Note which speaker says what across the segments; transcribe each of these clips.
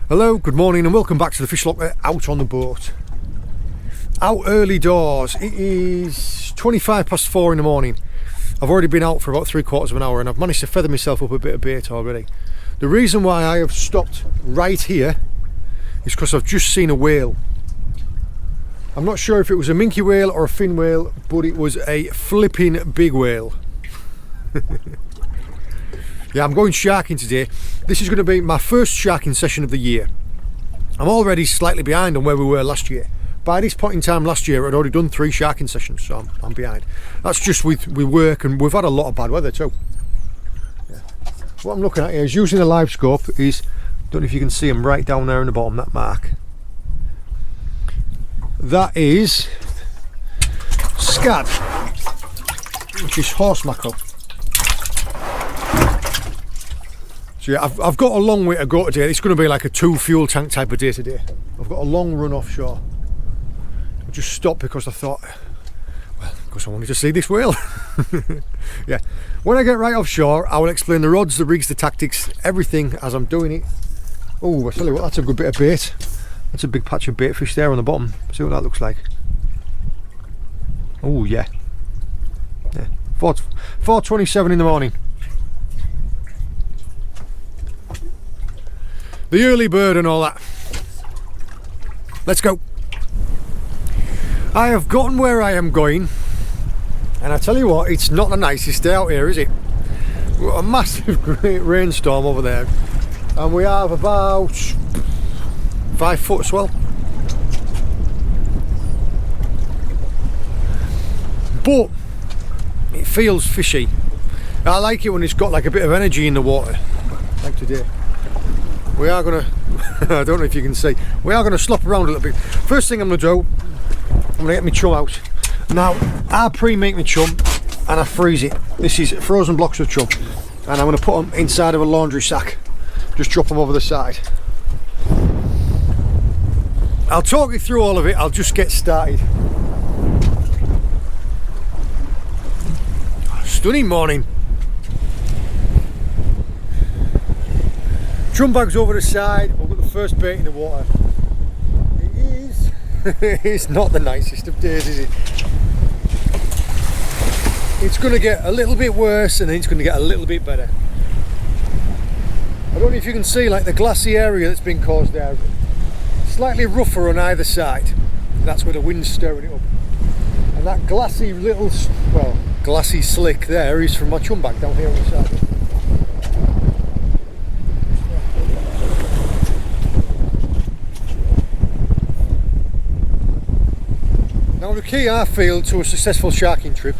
Speaker 1: Hello, good morning and welcome back to the Fish Locker out on the boat. Out early doors. It is 25 past 4 in the morning. I've already been out for about 3/4 of an hour and I've managed to feather myself up a bit of bait already. The reason why I have stopped right here is because I've just seen a whale. I'm not sure if it was a minke whale or a fin whale, but it was a flipping big whale. Yeah, I'm going sharking today. This is going to be my first sharking session of the year. I'm already slightly behind on where we were last year. By this point in time last year, I'd already done 3 sharking sessions, so I'm behind. That's just with work, and we've had a lot of bad weather too. Yeah. What I'm looking at here is using a live scope is, don't know if you can see them right down there in the bottom, that mark. That is scad, which is horse mackerel. So yeah, I've got a long way to go today. It's going to be like a 2 fuel tank type of day today. I've got a long run offshore. I just stopped because I thought, well, because I wanted to see this whale. Yeah, when I get right offshore, I will explain the rods, the rigs, the tactics, everything as I'm doing it. Oh, I tell you what, that's a good bit of bait. That's a big patch of bait fish there on the bottom. See what that looks like. Oh yeah. Yeah. 4:27 in the morning. The early bird and all that. Let's go. I have gotten where I am going, and I tell you what, it's not the nicest day out here, is it? We've got a massive great rainstorm over there, and we have about 5 foot swell. But it feels fishy. I like it when it's got like a bit of energy in the water, like today. We are gonna, I don't know if you can see, we are gonna slop around a little bit. First thing I'm gonna do, I'm gonna get my chum out. Now, I pre-make my chum and I freeze it. This is frozen blocks of chum, and I'm gonna put them inside of a laundry sack. Just drop them over the side. I'll talk you through all of it. I'll just get started. Stunning morning. Chum bags over the side. We've got the first bait in the water. It is. It's not the nicest of days, is it? It's going to get a little bit worse, and then it's going to get a little bit better. I don't know if you can see like the glassy area that's been caused there. Slightly rougher on either side. That's where the wind's stirring it up. And that glassy little, well, glassy slick there is from my chum bag down here on the side. Now the key I feel to a successful sharking trip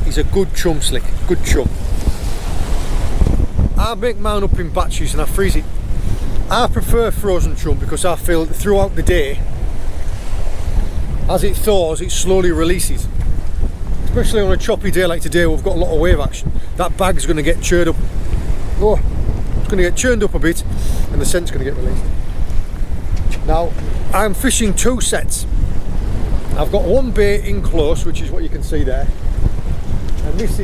Speaker 1: is a good chum slick, good chum. I make mine up in batches and I freeze it. I prefer frozen chum because I feel that throughout the day, as it thaws, it slowly releases. Especially on a choppy day like today, we've got a lot of wave action. That bag's going to get churned up. Oh, it's going to get churned up a bit and the scent's going to get released. Now, I'm fishing 2 sets. I've got one bait in close, which is what you can see there, and this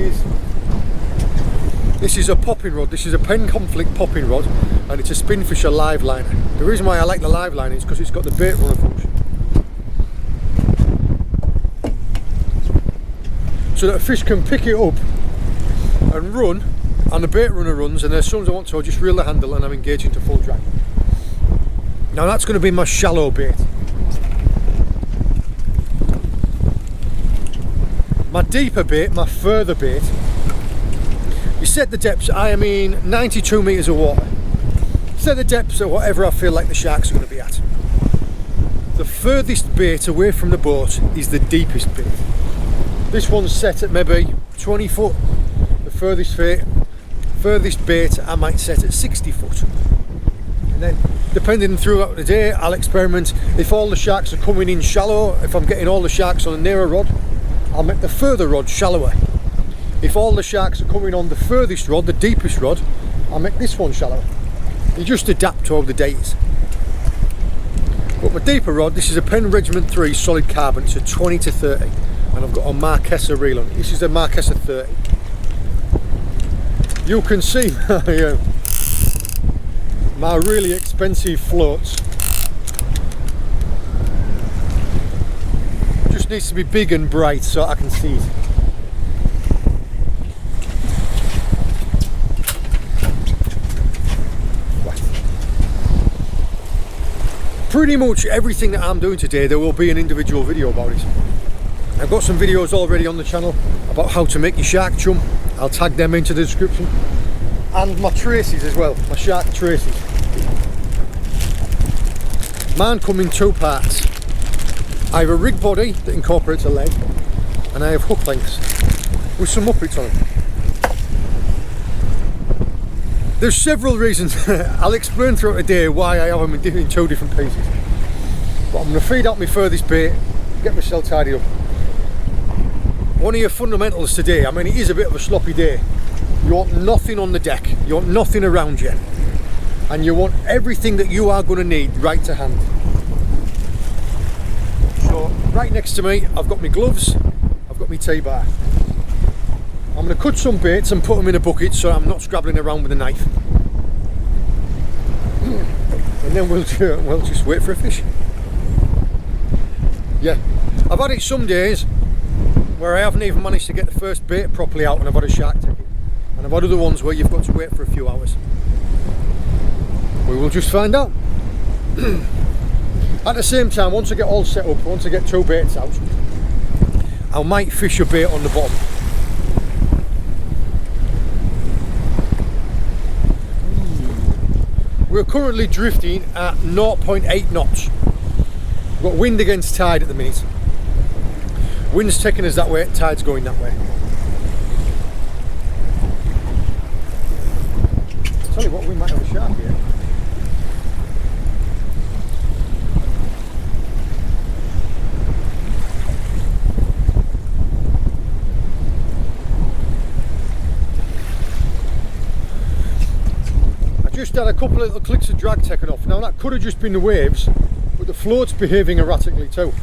Speaker 1: is a popping rod. This is a Pen Conflict popping rod, and it's a Spinfisher live liner. The reason why I like the live liner is because it's got the bait runner function, so that a fish can pick it up and run, and the bait runner runs, and as soon as I want to, I just reel the handle and I'm engaging to full drag. Now that's going to be my shallow bait. My deeper bait, my further bait, you set the depths. I am in 92 metres of water. Set the depths at whatever I feel like the sharks are going to be at. The furthest bait away from the boat is the deepest bait. This one's set at maybe 20 foot. The furthest bait I might set at 60 foot. And then, depending throughout the day, I'll experiment. If all the sharks are coming in shallow, if I'm getting all the sharks on a nearer rod, I'll make the further rod shallower. If all the sharks are coming on the furthest rod, the deepest rod, I'll make this one shallower. You just adapt to all the days. But my deeper rod, this is a Pen Regiment 3 solid carbon. It's a 20 to 30, and I've got a Marquesa reel on it. This is a Marquesa 30. You can see my really expensive floats. Just needs to be big and bright so I can see it. Pretty much everything that I'm doing today, there will be an individual video about it. I've got some videos already on the channel about how to make your shark chum. I'll tag them into the description. And my traces as well, my shark traces. Mine come in two parts. I have a rig body that incorporates a leg, and I have hook lengths with some muppets on them. There's several reasons. I'll explain throughout the day why I have them in two different pieces. But I'm going to feed out my furthest bait, get myself tidied up. One of your fundamentals today, I mean it is a bit of a sloppy day. You want nothing on the deck, you want nothing around you, and you want everything that you are going to need right to hand. So right next to me I've got my gloves, I've got my T-bar. I'm going to cut some baits and put them in a bucket so I'm not scrabbling around with a knife. And then we'll just wait for a fish. Yeah, I've had it some days where I haven't even managed to get the first bait properly out and I've had a shark take it. And I've had other ones where you've got to wait for a few hours. We will just find out. At the same time, once I get all set up, once I get two baits out, I might fish a bait on the bottom. We're currently drifting at 0.8 knots. We've got wind against tide at the minute. Wind's taking us that way, tide's going that way. Tell you what, we might have a shark here. I just had a couple of little clicks of drag taken off. Now that could have just been the waves, but the float's behaving erratically too.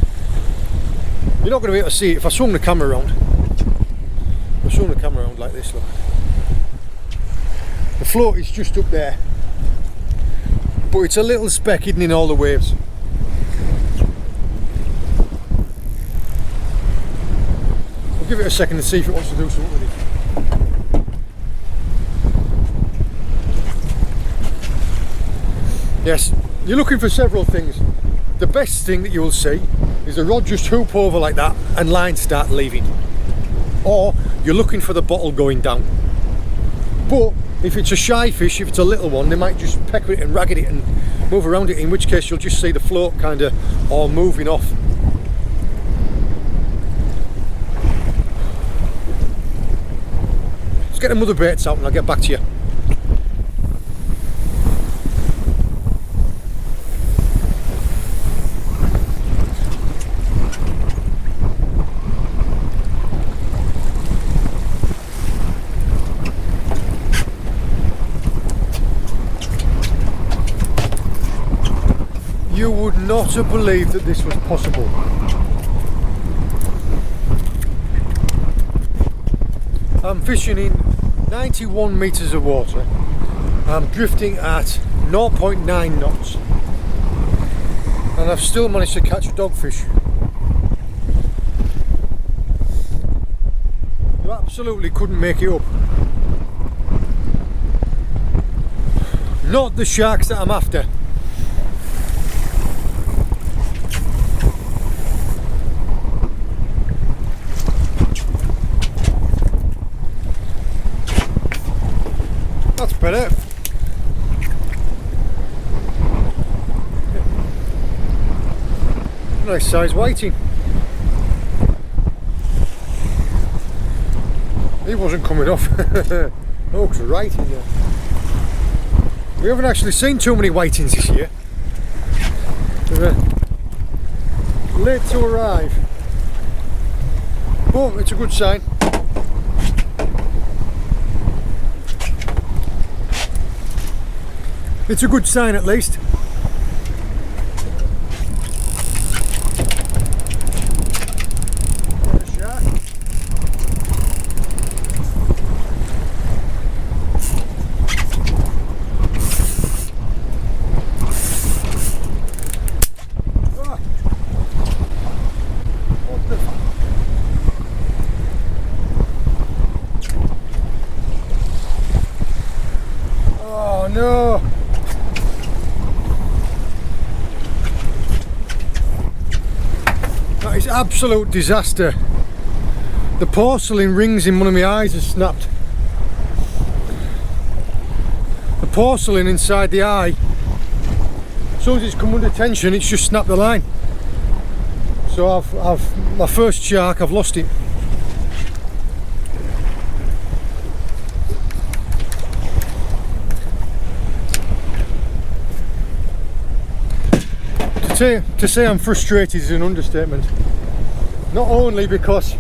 Speaker 1: You're not going to be able to see it if I swung the camera around. I swung the camera around like this, look. The float is just up there, but it's a little speck hidden in all the waves. I'll give it a second to see if it wants to do something with it. Yes, you're looking for several things. The best thing that you will see is the rod just hoop over like that and lines start leaving. Or you're looking for the bottle going down. But if it's a shy fish, if it's a little one, they might just peck at it and rag at it and move around it, in which case you'll just see the float kind of all moving off. Let's get them other baits out and I'll get back to you. You would not have believed that this was possible. I'm fishing in 91 metres of water. I'm drifting at 0.9 knots. And I've still managed to catch a dogfish. You absolutely couldn't make it up. Not the sharks that I'm after. That's better. Nice size whiting. He wasn't coming off. Hook's right in there. We haven't actually seen too many whitings this year. They're late to arrive. But it's a good sign. It's a good sign at least. Oh no! That is absolute disaster. The porcelain rings in one of my eyes has snapped. The porcelain inside the eye, as soon as it's come under tension, it's just snapped the line. So my first shark, I've lost it. To say I'm frustrated is an understatement. Not only because,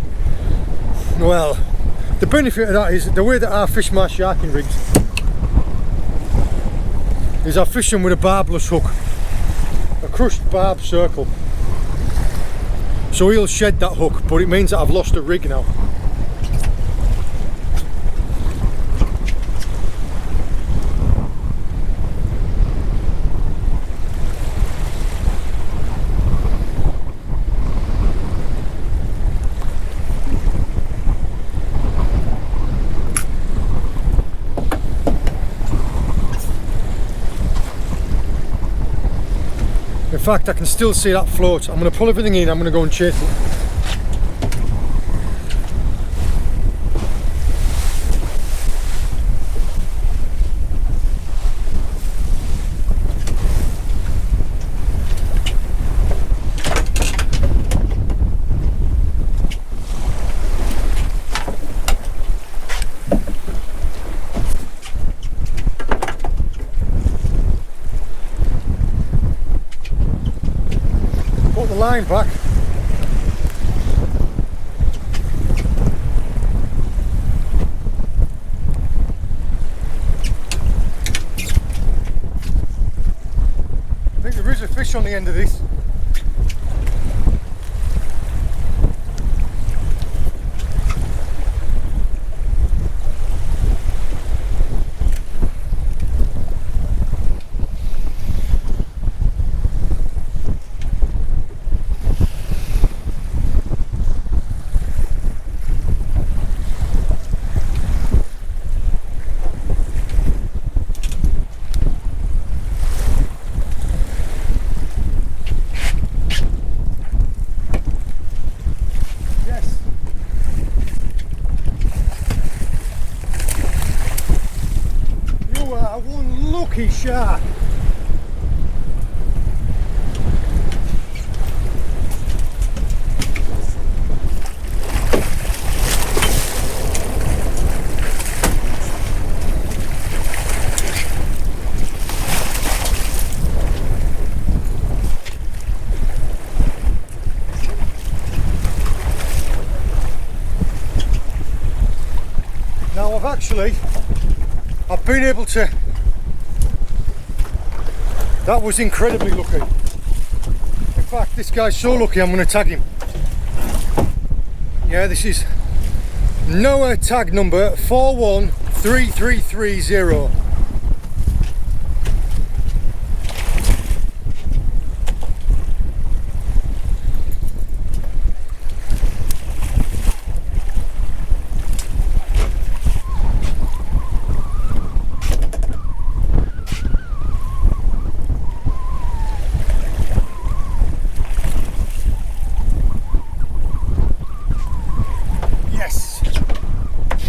Speaker 1: well, the benefit of that is the way that I fish my sharking rigs is I fish them with a barbless hook, a crushed barb circle. So he'll shed that hook, but it means that I've lost a rig now. In fact, I can still see that float. I'm going to pull everything in, I'm going to go and chase it. Put the line back. I think there is a fish on the end of this. One lucky shark. Now I've been able to. That was incredibly lucky. In fact, this guy's so lucky I'm going to tag him. Yeah, this is Noah tag number 413330.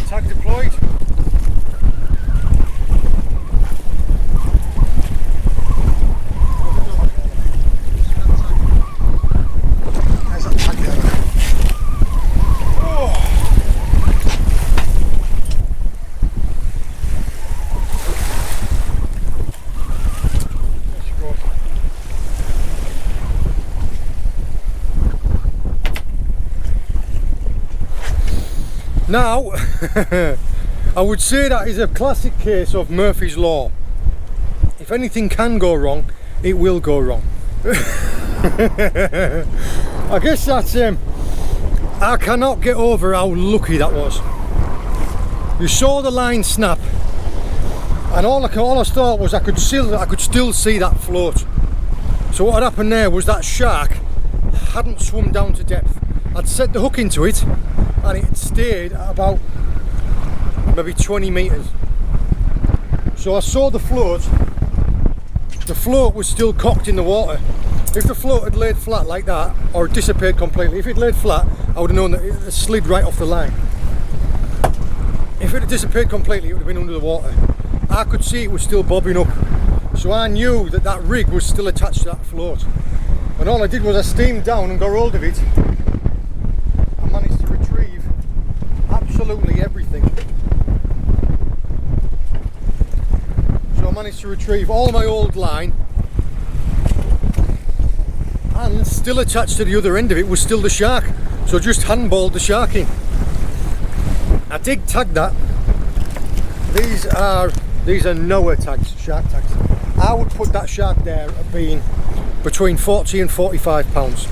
Speaker 1: Tag deployed. There's that tag there. Oh. There she goes. Now, I would say that is a classic case of Murphy's Law. If anything can go wrong, it will go wrong. I guess that's I cannot get over how lucky that was. You saw the line snap, and all I thought was I could still see that float. So what had happened there was that shark hadn't swum down to depth. I'd set the hook into it, and it stayed at about maybe 20 meters. So So I saw the float was still cocked in the water. If the float had laid flat like that, or disappeared completely, if it laid flat, I would have known that it had slid right off the line. If it had disappeared completely, it would have been under the water. I could see it was still bobbing up, so I knew that that rig was still attached to that float. And all I did was I steamed down and got hold of it. I managed to retrieve absolutely everything. So I managed to retrieve all my old line, and still attached to the other end of it was still the shark. So just handballed the shark in. I did tag that. These are Noah tags, shark tags. I would put that shark there at being between 40 and 45 pounds.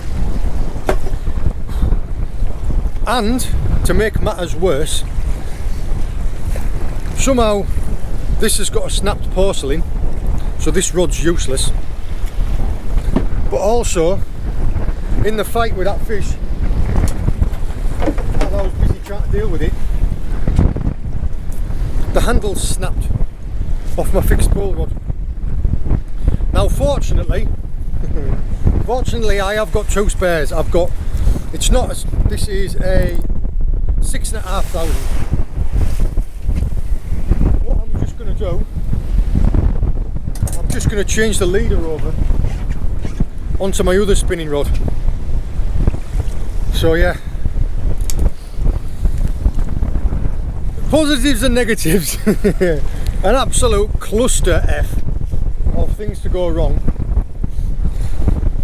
Speaker 1: And to make matters worse, somehow this has got a snapped porcelain, so this rod's useless. But also, in the fight with that fish, while I was busy trying to deal with it, the handle snapped off my fixed pole rod. Now fortunately I have got two spares. This is a 6,500. What I'm just going to do, I'm just going to change the leader over onto my other spinning rod. So yeah, positives and negatives. An absolute cluster F of things to go wrong.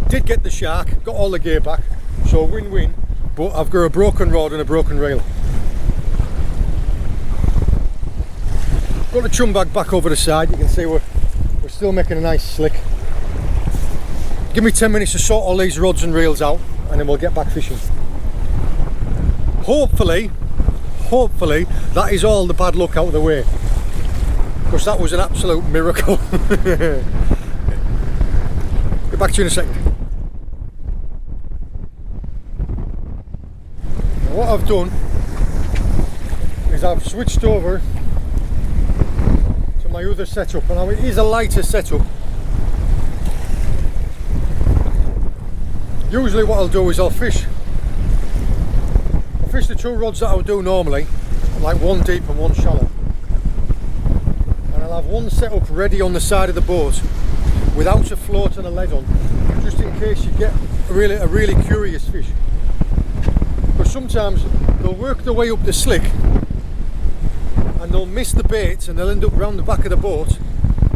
Speaker 1: Did get the shark, got all the gear back, so win-win, but I've got a broken rod and a broken reel. Got the chum bag back over the side. You can see we're still making a nice slick. Give me 10 minutes to sort all these rods and reels out, and then we'll get back fishing. Hopefully that is all the bad luck out of the way, because that was an absolute miracle. Get back to you in a second. Now what I've done is I've switched over to my other setup, and now it is a lighter setup. Usually what I'll do is I'll fish the two rods that I would do normally, like one deep and one shallow, and I'll have one set up ready on the side of the boat without a float and a lead on, just in case you get a really curious fish. Because sometimes they'll work their way up the slick and they'll miss the baits, and they'll end up round the back of the boat,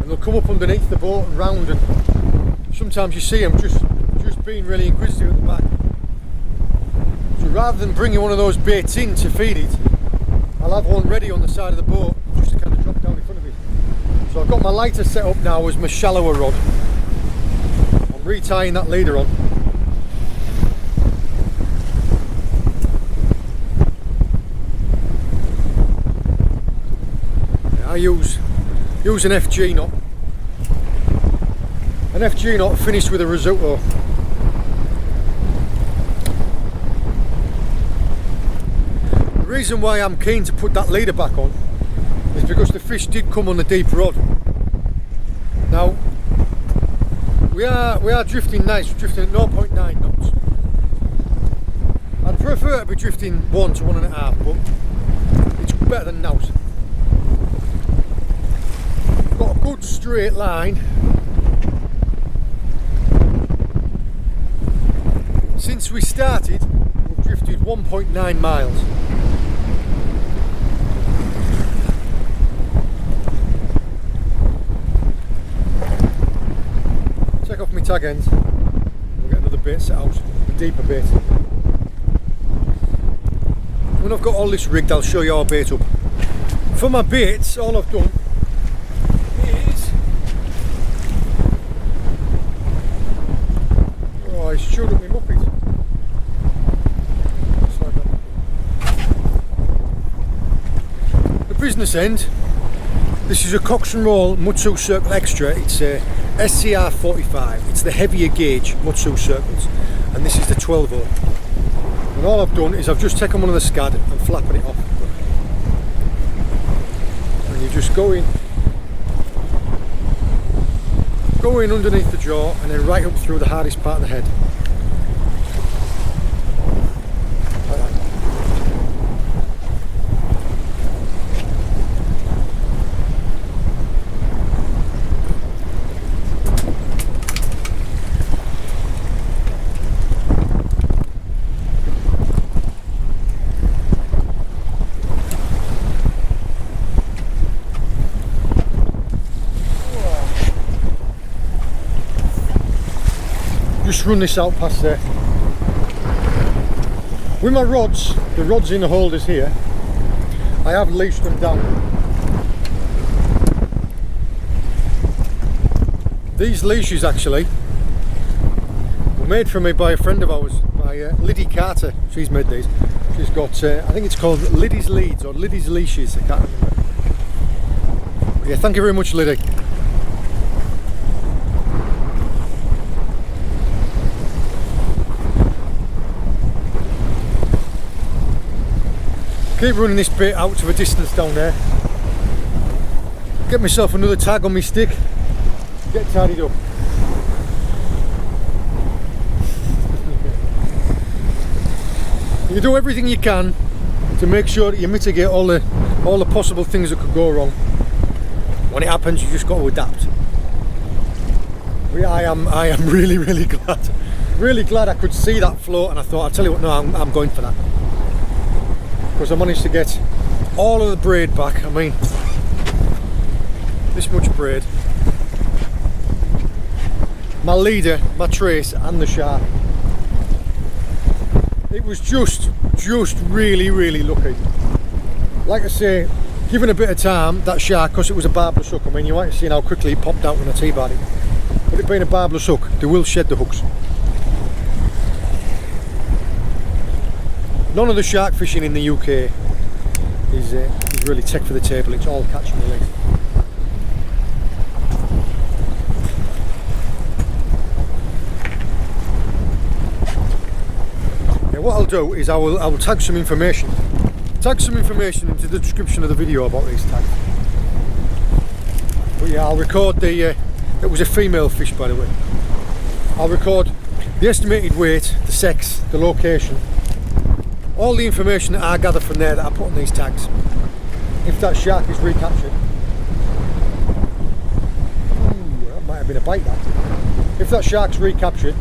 Speaker 1: and they'll come up underneath the boat and round, and sometimes you see them just being really inquisitive at the back. So rather than bringing one of those baits in to feed it, I'll have one ready on the side of the boat just to kind of drop down in front of it. So I've got my lighter set up now as my shallower rod. I'm retying that leader on. I use an FG knot. An FG knot finished with a risotto. The reason why I'm keen to put that leader back on is because the fish did come on the deep rod. Now we are drifting nice. We're drifting at 0.9 knots. I'd prefer to be drifting 1 to 1.5, but it's better than knout. Got a good straight line. Since we started, we've drifted 1.9 miles. Take off my tag ends. We'll get another bait set out, a deeper bait. When I've got all this rigged, I'll show you our bait up. For my baits, all I've done is... Oh, I showed up my muppet. Just like that. The business end, this is a Cox and Roll Mutsu Circle Extra. It's a SCR 45. It's the heavier gauge Mutsu circles, and this is the 12-0. And all I've done is I've just taken one of the scad and flapping it off. And you just go in go in underneath the jaw and then right up through the hardest part of the head. Like that. Just run this out past there. With my rods, the rods in the holders here, I have leashed them down. These leashes actually were made for me by a friend of ours, by Liddy Carter. She's made these. She's got, I think it's called Liddy's Leads or Liddy's Leashes, I can't remember. But yeah, thank you very much, Liddy. Keep running this bait out to a distance down there. Get myself another tag on my stick. Get tidied up. You do everything you can to make sure that you mitigate all the possible things that could go wrong. When it happens, you just got to adapt. But yeah, I am really glad I could see that float, and I thought, I'll tell you what, no, I'm going for that. Because I managed to get all of the braid back. I mean, this much braid. My leader, my trace, and the shark. It was just really lucky. Like I say, given a bit of time, that shark, because it was a barbless hook, I mean, you might have seen how quickly it popped out when I T-barred it. But it being a barbless hook, they will shed the hooks. None of the shark fishing in the UK is really tech for the table. It's all catch and release. Now what I'll do is I will tag some information into the description of the video about these tags. But yeah, I'll record it was a female fish, by the way. I'll record the estimated weight, the sex, the location, all the information that I gather from there that I put on these tags. If that shark is recaptured, that might have been a bite, that. If that shark's recaptured,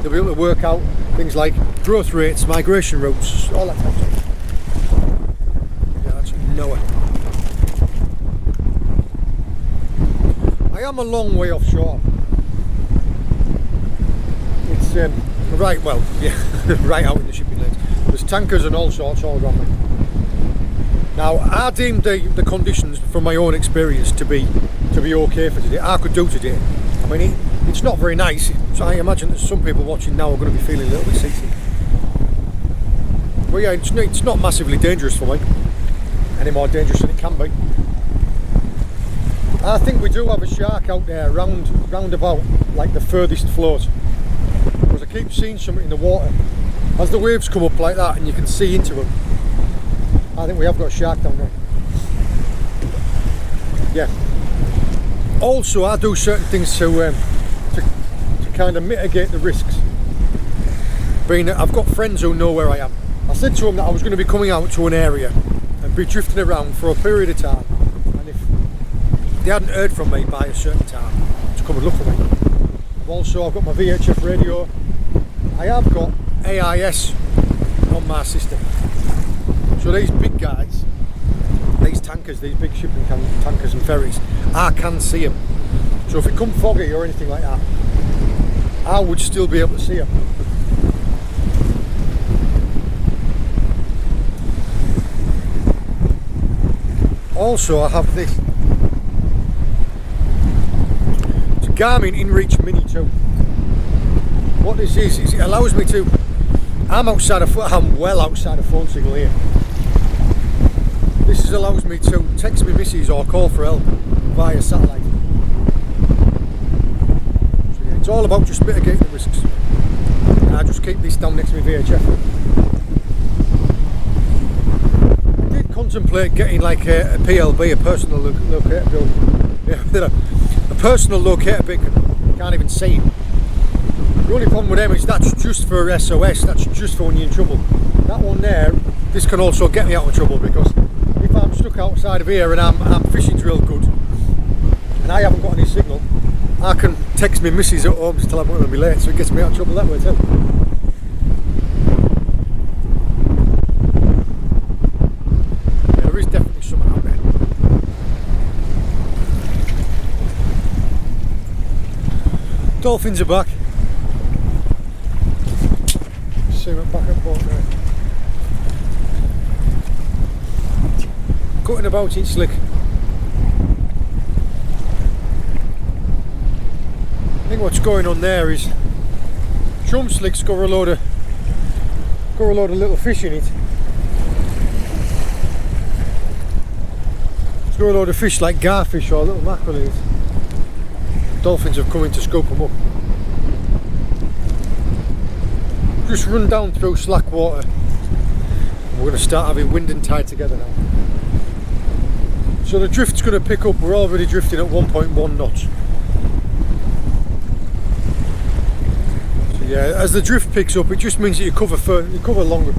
Speaker 1: they'll be able to work out things like growth rates, migration routes, all that type of stuff. Yeah, that's Noah. I am a long way offshore. It's right, well, yeah, right out in the shipping lanes. There's tankers and all sorts all around me. Now, I deemed the conditions from my own experience to be okay for today. I could do today. I mean, it's not very nice, so I imagine that some people watching now are going to be feeling a little bit seasick. But yeah, it's not massively dangerous for me. Any more dangerous than it can be. I think we do have a shark out there round about like the furthest float. Because I keep seeing something in the water. As the waves come up like that and you can see into them, I think we have got a shark down there. Yeah. Also, I do certain things to kind of mitigate the risks. Being that I've got friends who know where I am. I said to them that I was going to be coming out to an area and be drifting around for a period of time. And if they hadn't heard from me by a certain time, to come and look for me. I've got my VHF radio. I have got AIS on my system. So these big guys, these tankers, these big shipping tankers and ferries, I can see them. So if it come foggy or anything like that, I would still be able to see them. Also, I have this. It's a Garmin InReach Mini 2. What this is it allows me to. I'm well outside of phone signal here. This allows me to text me missus or call for help via satellite. So yeah, it's all about just mitigating the risks. And I just keep this down next to my VHF. I did contemplate getting like a PLB, a personal locator build. Yeah, a personal locator beacon. can't even see it. The only problem with them is that's just for SOS, that's just for when you're in trouble. That one there, this can also get me out of trouble, because if I'm stuck outside of here and I'm fishing's real good and I haven't got any signal, I can text my missus at home to tell her I'm going to be late, so it gets me out of trouble that way too. Yeah, there is definitely something out there. Dolphins are back. See them back at the boat now. Cutting about it slick. I think what's going on there is chum slick's got a load of little fish in it. It's got a load of fish like garfish or little mackerel in it. Dolphins have come in to scoop them up. Just run down through slack water. We're going to start having wind and tide together now. So the drift's going to pick up. We're already drifting at 1.1 knots. So yeah, as the drift picks up, it just means that you cover longer.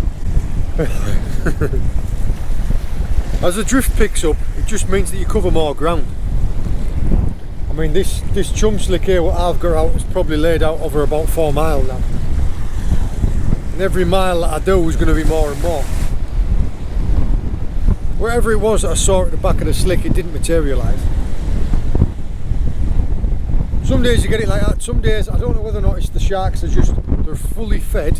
Speaker 1: As the drift picks up, it just means that you cover more ground. I mean, this chum slick here, what I've got out, is probably laid out over about 4 miles now. And every mile that I do is going to be more and more. Wherever it was that I saw at the back of the slick, it didn't materialise. Some days you get it like that, some days I don't know whether or not it's the sharks they're fully fed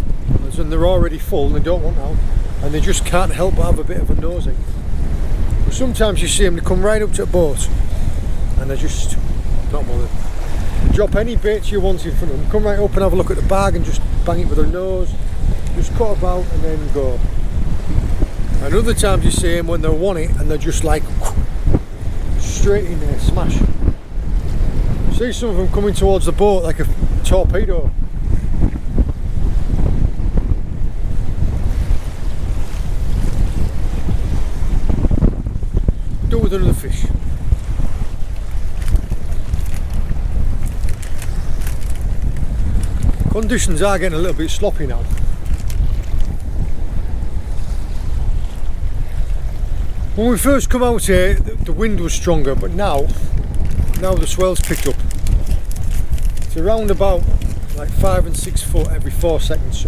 Speaker 1: and they're already full and they don't want out, and they just can't help but have a bit of a nosing. But sometimes you see them, they come right up to the boat and they're just not bothered. Drop any baits you want in front of them, come right up and have a look at the bag and just bang it with their nose, just cut about and then go. And other times you see them when they want it and they're just like straight in there, smash. See some of them coming towards the boat like a torpedo. Do with another fish. Conditions are getting a little bit sloppy now. When we first come out here, the wind was stronger, but now the swell's picked up. It's around about like 5 and 6 foot every 4 seconds.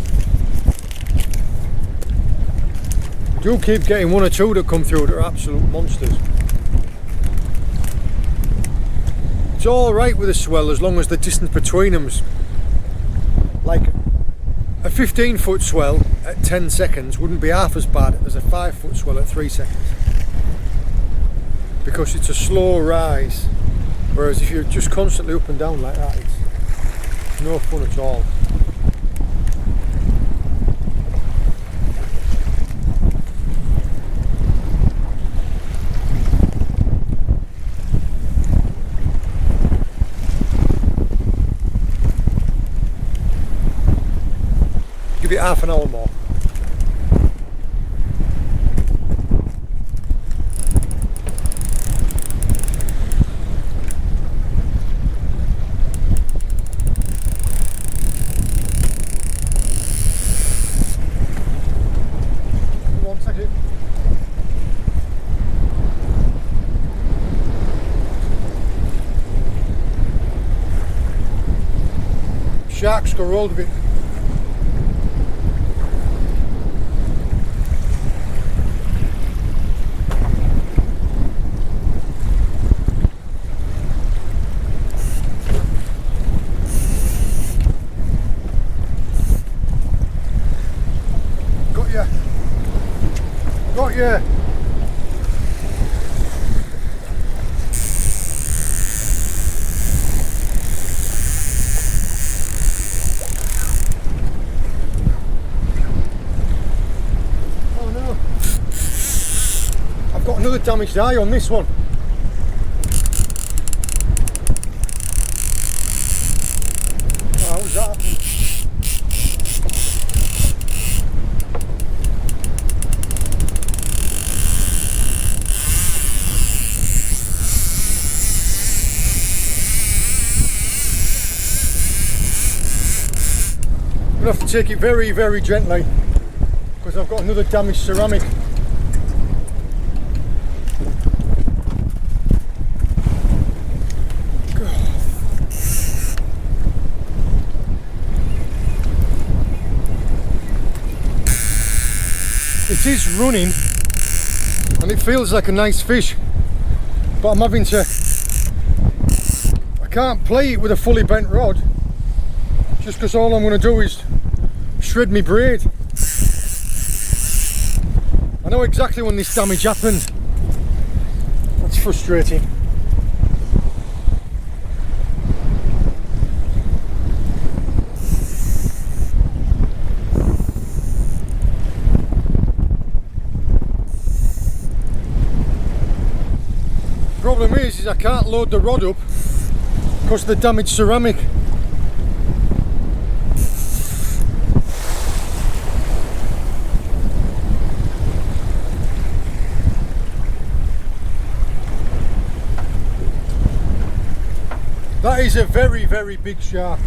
Speaker 1: We do keep getting 1 or 2 that come through that are absolute monsters. It's alright with a swell as long as the distance between them's like a 15 foot swell at 10 seconds wouldn't be half as bad as a 5 foot swell at 3 seconds. Because it's a slow rise, whereas if you're just constantly up and down like that, it's no fun at all. Give it half an hour more. Sharks got hold of it. Got ya. Got ya. Another damaged eye on this one. Oh, how was that happening? I'm going to have to take it very, very gently because I've got another damaged ceramic. It is running and it feels like a nice fish, but I'm having to, I can't play it with a fully bent rod just because all I'm going to do is shred me braid. I know exactly when this damage happened. That's frustrating. Problem is I can't load the rod up because of the damaged ceramic. That is a very, very big shark.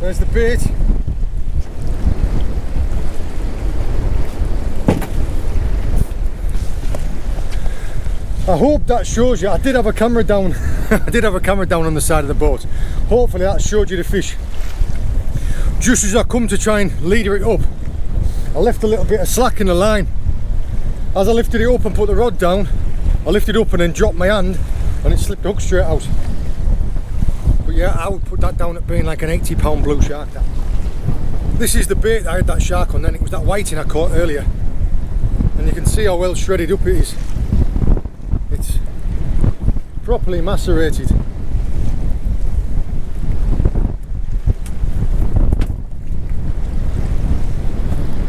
Speaker 1: There's the bait. I hope that shows you. I did have a camera down. I did have a camera down on the side of the boat. Hopefully that showed you the fish. Just as I come to try and leader it up, I left a little bit of slack in the line. As I lifted it up and put the rod down, I lifted up and then dropped my hand and it slipped the hook straight out. But yeah, I would put that down at being like an 80-pound blue shark. This is the bait I had that shark on then. It was that whiting I caught earlier. And you can see how well shredded up it is. It's properly macerated.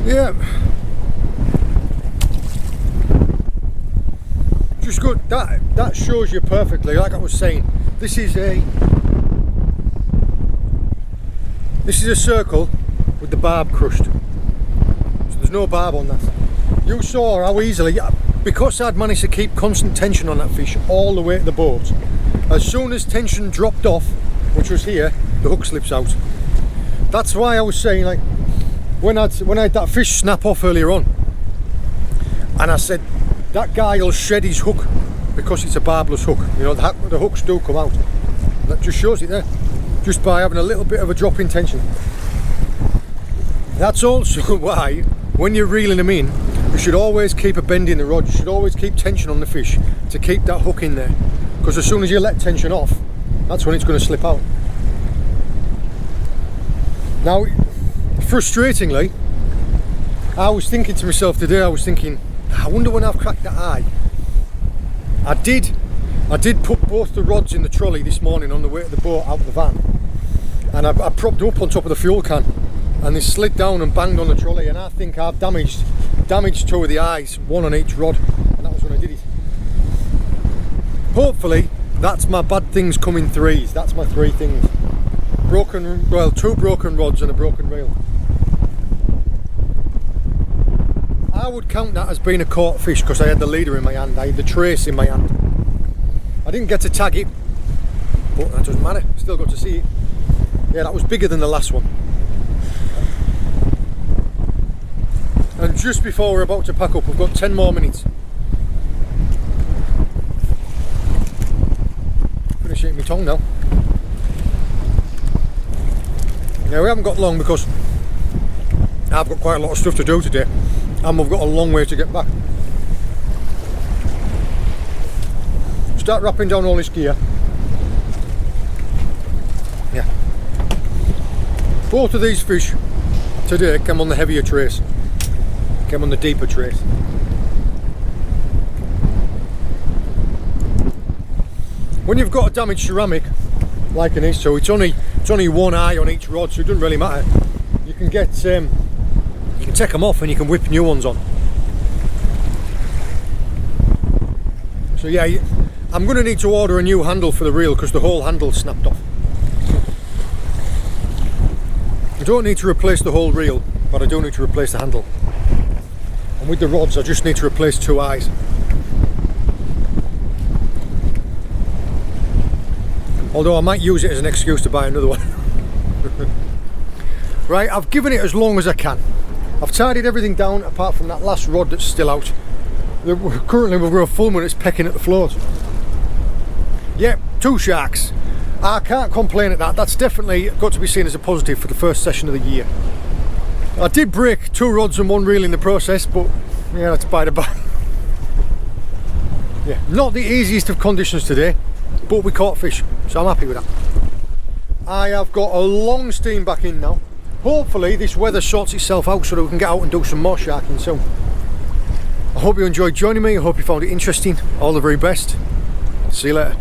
Speaker 1: Yeah. Just good. That shows you perfectly, like I was saying. This is a circle with the barb crushed. So there's no barb on that. You saw how easily, because I'd managed to keep constant tension on that fish all the way to the boat. As soon as tension dropped off, which was here, the hook slips out. That's why I was saying, like, when I had that fish snap off earlier on, and I said that guy will shed his hook because it's a barbless hook. You know, the hooks do come out. That just shows it there, just by having a little bit of a drop in tension. That's also why when you're reeling them in, you should always keep a bend in the rod. You should always keep tension on the fish to keep that hook in there, because as soon as you let tension off, that's when it's going to slip out. Now, frustratingly, I was thinking to myself today, I wonder when I've cracked that eye. I did put both the rods in the trolley this morning on the way to the boat out of the van, and I propped them up on top of the fuel can, and they slid down and banged on the trolley, and I think I've damaged two of the eyes, one on each rod, and that was when I did it. Hopefully that's my bad things come in threes. That's my three things. Two broken rods and a broken reel. I would count that as being a caught fish because I had the leader in my hand, I had the trace in my hand. I didn't get to tag it, but that doesn't matter, still got to see it. Yeah, that was bigger than the last one. And just before we're about to pack up, we've got 10 more minutes. I'm gonna shake my tongue now. Yeah, we haven't got long because I've got quite a lot of stuff to do today, and we've got a long way to get back. Start wrapping down all this gear. Yeah. Both of these fish today came on the heavier trace, came on the deeper trace. When you've got a damaged ceramic like an is, so it's only one eye on each rod, so it doesn't really matter. can get you can take them off and you can whip new ones on. So yeah, I'm going to need to order a new handle for the reel because the whole handle snapped off. I don't need to replace the whole reel, but I do need to replace the handle. And with the rods, I just need to replace 2 eyes. Although I might use it as an excuse to buy another one. Right, I've given it as long as I can. I've tidied everything down apart from that last rod that's still out. Currently we've got a full one, it's pecking at the float. Yep, 2 sharks. I can't complain at that. That's definitely got to be seen as a positive for the first session of the year. I did break 2 rods and 1 reel in the process, but yeah, that's by the by. Yeah, not the easiest of conditions today, but we caught fish, so I'm happy with that. I have got a long steam back in now. Hopefully this weather sorts itself out so that we can get out and do some more sharking soon. I hope you enjoyed joining me. I hope you found it interesting. All the very best. See you later.